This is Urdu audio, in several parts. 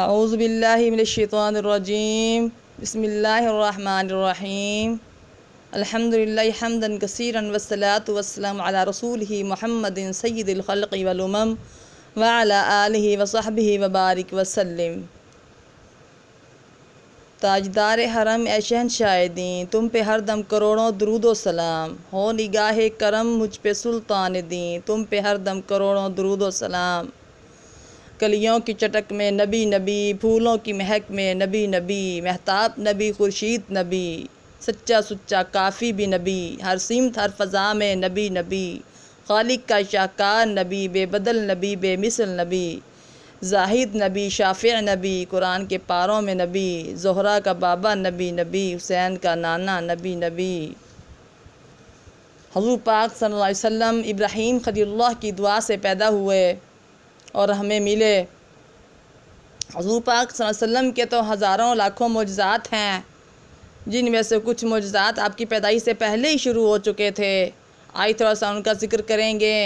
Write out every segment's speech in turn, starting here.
اعوذ باللہ من الشیطان الرجیم بسم اللہ الرحمن الرحیم الحمدللہ حمدا کثیرا والصلاة والسلام علی رسولہ محمد سید الخلق والامم وعلی آلہ وصحبہ وبارک وسلم۔ تاجدار حرم اے شہنشاہ دین، تم پہ ہر دم کروڑوں درود و سلام، ہو نگاہ کرم مجھ پہ سلطان دین، تم پہ ہر دم کروڑوں درود و سلام۔ کلیوں کی چٹک میں نبی نبی، پھولوں کی مہک میں نبی نبی، مہتاب نبی خورشید نبی، سچا سچا کافی بھی نبی، ہر سمت ہر فضا میں نبی نبی، خالق کا شاہکار نبی، بے بدل نبی، بے مثل نبی، زاہد نبی، شافع نبی، قرآن کے پاروں میں نبی، زہرا کا بابا نبی نبی، حسین کا نانا نبی نبی۔ حضور پاک صلی اللہ علیہ وسلم ابراہیم خلیل اللہ کی دعا سے پیدا ہوئے اور ہمیں ملے۔ حضور پاک صلی اللہ علیہ وسلم کے تو ہزاروں لاکھوں معجزات ہیں، جن میں سے کچھ معجزات آپ کی پیدائش سے پہلے ہی شروع ہو چکے تھے۔ آج تھوڑا سا ان کا ذکر کریں گے،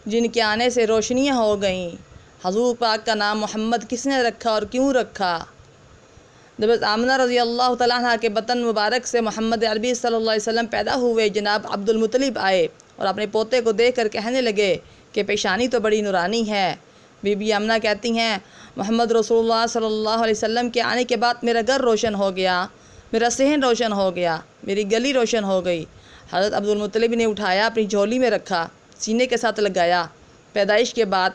جن کے آنے سے روشنیاں ہو گئیں۔ حضور پاک کا نام محمد کس نے رکھا اور کیوں رکھا؟ جب آمنہ رضی اللہ تعالیٰ عنہ کے بطن مبارک سے محمد عربی صلی اللہ علیہ وسلم پیدا ہوئے، جناب عبد المطلب آئے اور اپنے پوتے کو دیکھ کر کہنے لگے کہ پیشانی تو بڑی نورانی ہے۔ بی بی آمنہ کہتی ہیں محمد رسول اللہ صلی اللہ علیہ وسلم کے آنے کے بعد میرا گھر روشن ہو گیا، میرا صحن روشن ہو گیا، میری گلی روشن ہو گئی۔ حضرت عبد المطلب نے اٹھایا، اپنی جھولی میں رکھا، سینے کے ساتھ لگایا۔ پیدائش کے بعد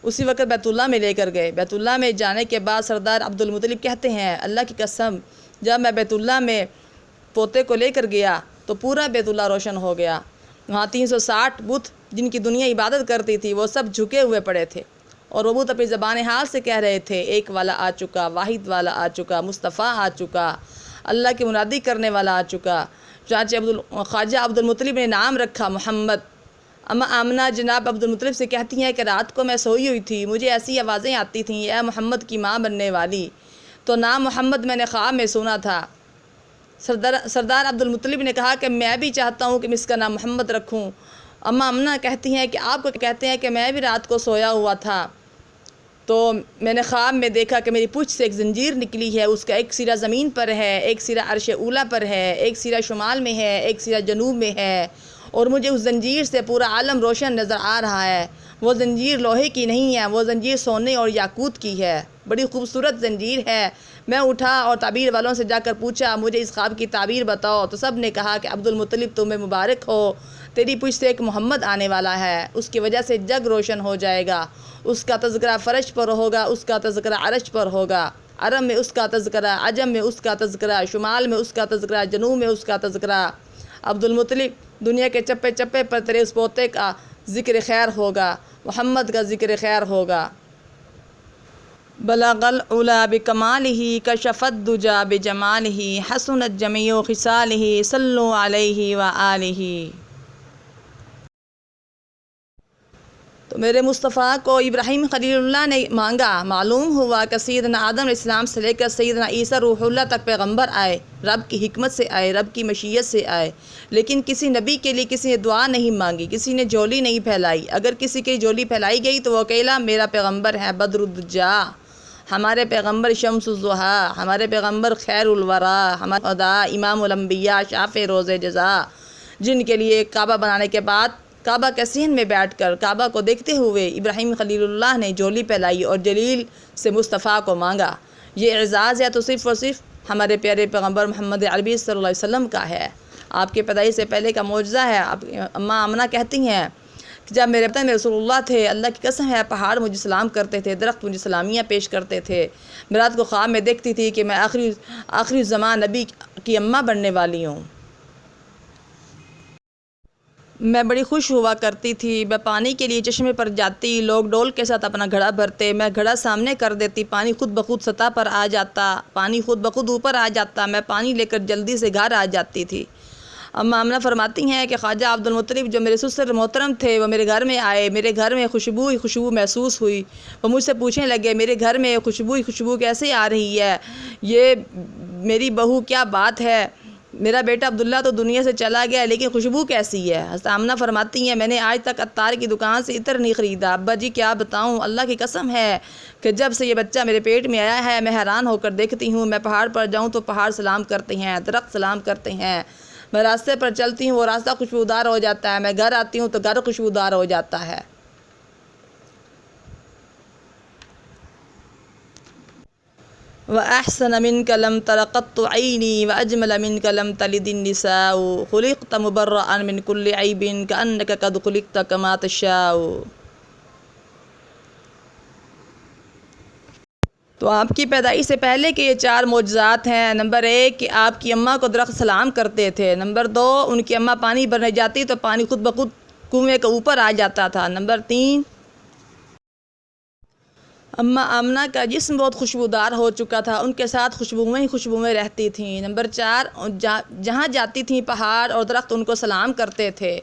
اسی وقت بیت اللہ میں لے کر گئے۔ بیت اللہ میں جانے کے بعد سردار عبد المطلب کہتے ہیں اللہ کی قسم، جب میں بیت اللہ میں پوتے کو لے کر گیا تو پورا بیت اللہ روشن ہو گیا۔ وہاں 360 بت جن کی دنیا عبادت کرتی تھی وہ سب جھکے ہوئے پڑے تھے، اور وہ بت اپنی زبان حال سے کہہ رہے تھے ایک والا آ چکا، واحد والا آ چکا، مصطفیٰ آ چکا، اللہ کی منادی کرنے والا آ چکا۔ چانچہ خواجہ عبد المطلب نے نام رکھا محمد۔ اما آمنہ جناب عبد المطلب سے کہتی ہیں کہ رات کو میں سوئی ہوئی تھی، مجھے ایسی آوازیں آتی تھیں اے محمد کی ماں بننے والی، تو نام محمد میں نے خواب میں سنا تھا۔ سردار عبد المطلب نے کہا کہ میں بھی چاہتا ہوں کہ میں اس کا نام محمد رکھوں۔ اما آمنہ کہتی ہیں کہ آپ کو کہتے ہیں کہ میں بھی رات کو سویا ہوا تھا، تو میں نے خواب میں دیکھا کہ میری پوچھ سے ایک زنجیر نکلی ہے، اس کا ایک سرا زمین پر ہے، ایک سرا عرش اولیٰ پر ہے، ایک سرا شمال میں ہے، ایک سرا جنوب میں ہے، اور مجھے اس زنجیر سے پورا عالم روشن نظر آ رہا ہے۔ وہ زنجیر لوہے کی نہیں ہے، وہ زنجیر سونے اور یاقوت کی ہے، بڑی خوبصورت زنجیر ہے۔ میں اٹھا اور تعبیر والوں سے جا کر پوچھا مجھے اس خواب کی تعبیر بتاؤ، تو سب نے کہا کہ عبد المطلب تمہیں مبارک ہو، تیری پوچھ سے ایک محمد آنے والا ہے، اس کی وجہ سے جگ روشن ہو جائے گا، اس کا تذکرہ فرش پر ہوگا، اس کا تذکرہ عرش پر ہوگا، عرب میں اس کا تذکرہ، عجم میں اس کا تذکرہ، شمال میں اس کا تذکرہ، جنوب میں اس کا تذکرہ۔ عبد المطلب دنیا کے چپے چپے پر تیرے اس پوتے کا ذکر خیر ہوگا، محمد کا ذکر خیر ہوگا۔ بلغ العلا بکمالہ کشف الدجی بجمالہ حسنت جمیع خصالہ صلو علیہ وآلہ۔ تو میرے مصطفیٰ کو ابراہیم خلیل اللہ نے مانگا، معلوم ہوا کہ سیدنا آدم علیہ السلام سے لے کر سیدنا عیسیٰ روح اللہ تک پیغمبر آئے، رب کی حکمت سے آئے، رب کی مشیت سے آئے، لیکن کسی نبی کے لیے کسی نے دعا نہیں مانگی، کسی نے جھولی نہیں پھیلائی۔ اگر کسی کی جھولی پھیلائی گئی تو وہ اکیلا میرا پیغمبر ہے، بدر الدجا، ہمارے پیغمبر شمس الضحیٰ، ہمارے پیغمبر خیر الورا، ہمارے خدا امام الانبیاء شافع روز جزا، جن کے لیے کعبہ بنانے کے بعد کعبہ کے صحن میں بیٹھ کر کعبہ کو دیکھتے ہوئے ابراہیم خلیل اللہ نے جھولی پھیلائی اور جلیل سے مصطفیٰ کو مانگا۔ یہ اعزاز ہے تو صرف اور صرف ہمارے پیارے پیغمبر محمد عربی صلی اللہ علیہ وسلم کا ہے، آپ کے پیدائش سے پہلے کا معجزہ ہے۔ اماں آمنہ کہتی ہیں کہ جب میرے بطن میں رسول اللہ تھے، اللہ کی قسم ہے پہاڑ مجھے سلام کرتے تھے، درخت مجھے سلامیاں پیش کرتے تھے، میں رات کو خواب میں دیکھتی تھی کہ میں آخری زمان نبی کی اماں بننے والی ہوں۔ میں بڑی خوش ہوا کرتی تھی، میں پانی کے لیے چشمے پر جاتی، لوگ ڈول کے ساتھ اپنا گھڑا بھرتے، میں گھڑا سامنے کر دیتی، پانی خود بخود سطح پر آ جاتا، پانی خود بخود اوپر آ جاتا، میں پانی لے کر جلدی سے گھر آ جاتی تھی۔ اما آمنہ فرماتی ہیں کہ خواجہ عبد المطلب جو میرے سسر محترم تھے وہ میرے گھر میں آئے، میرے گھر میں خوشبو محسوس ہوئی، وہ مجھ سے پوچھنے لگے میرے گھر میں خوشبو کیسے آ رہی ہے، یہ میری بہو کیا بات ہے، میرا بیٹا عبداللہ تو دنیا سے چلا گیا لیکن خوشبو کیسی ہے؟ حضرت آمنہ فرماتی ہیں میں نے آج تک عطار کی دکان سے عطر نہیں خریدا، ابا جی کیا بتاؤں، اللہ کی قسم ہے کہ جب سے یہ بچہ میرے پیٹ میں آیا ہے میں حیران ہو کر دیکھتی ہوں، میں پہاڑ پر جاؤں تو پہاڑ سلام کرتے ہیں، درخت سلام کرتے ہیں، میں راستے پر چلتی ہوں وہ راستہ خوشبودار ہو جاتا ہے، میں گھر آتی ہوں تو گھر خوشبودار ہو جاتا ہے۔ وَأَحْسَنَ مِنْكَ لَمْ تَرَ قَطُّ عَيْنِي وَأَجْمَلَ مِنْكَ لَمْ تَلِدِ النِّسَاءُ خُلِقْتَ مُبَرَّأً مِنْ كُلِّ عَيْبٍ كَأَنَّكَ قَدْ خُلِقْتَ كَمَا تَشَاءُ۔ تو آپ کی پیدائش سے پہلے کے یہ 4 معجزات ہیں۔ نمبر 1 کہ آپ کی اماں کو درخت سلام کرتے تھے۔ نمبر 2 ان کی اماں پانی بھرنے جاتی تو پانی خود بخود کنویں کے اوپر آ جاتا تھا۔ نمبر 3 اماں آمنہ کا جسم بہت خوشبودار ہو چکا تھا، ان کے ساتھ خوشبوئیں ہی خوشبوئیں رہتی تھیں۔ نمبر 4 جہاں جاتی تھیں پہاڑ اور درخت ان کو سلام کرتے تھے۔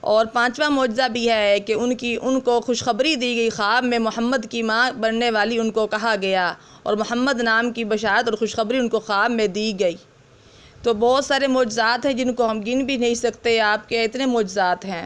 اور 5واں معجزہ بھی ہے کہ ان کو خوشخبری دی گئی، خواب میں محمد کی ماں بننے والی ان کو کہا گیا اور محمد نام کی بشارت اور خوشخبری ان کو خواب میں دی گئی۔ تو بہت سارے معجزات ہیں جن کو ہم گن بھی نہیں سکتے، آپ کے اتنے معجزات ہیں۔